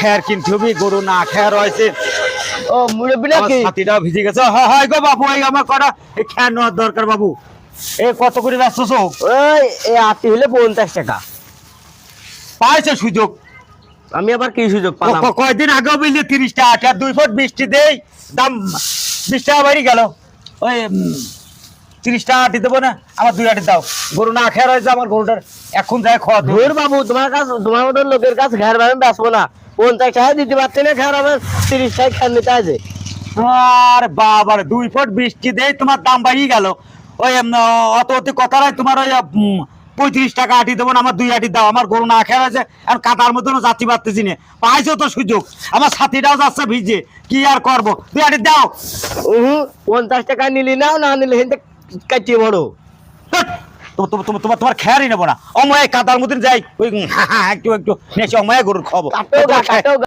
খেয়ার কিনতে হবে, গরু না খেয়ার রয়েছে। ও মুরব্বি নাকি? ছাতিটাও ভিজে গেছে। হয় গো বাবু, এই আমার কটা এই খেয়ার নেওয়ার দরকার বাবু। এ কত করে যাচ্ছ চোখ? ওই এই আটি হলে 50 টাকা। পাইছে সুযোগ। আমি আবার কি সুযোগ পালাম? কয়দিন আগেও বুঝলি 30 টাকা, 2 ফুট মিষ্টি দেই, দাম 20 টাকা বাড়ি গেল। ওই 30 টাকা আটি দেবো না, আমার 2 আটি দাও। গরু না খেয়ার হয়েছে আমার গরুটার, এখন যায় খাওয়া দেবো। ধুর বাবু, তোমার কাছে, তোমার মতো লোকের কাছে ঘের ভাড়া বেচবো না। 50 টাকা দিতে পারছি না, ঘের হবে 30 টাকা খের নিতে আছে। আর বাবার 2 ফুট বৃষ্টি দেই, তোমার দাম বাড়িয়ে গেল। ওই অত অতি কথা নয়, তোমার ওই 35 টাকা আটি দেবো না, আমার 2 আটি দাও। আমার গরু না খেয়ে আছে, আর কাতার মতন যাচ্ছি পারতেছি না। পাইছো তো সুযোগ, আমার সাথীটাও যাচ্ছে ভিজে, কি আর করবো, 2 আটি দাও। 50 টাকা নিলি নাও, না নিলে হেঁটে কাটিয়ে বড়। তোমার খেয়ারই নেবো না, অময় কাতার মতন যাই ওই একটু একটু নেছি, অময় গরুর খবর। কাটো গা, কাটো গা।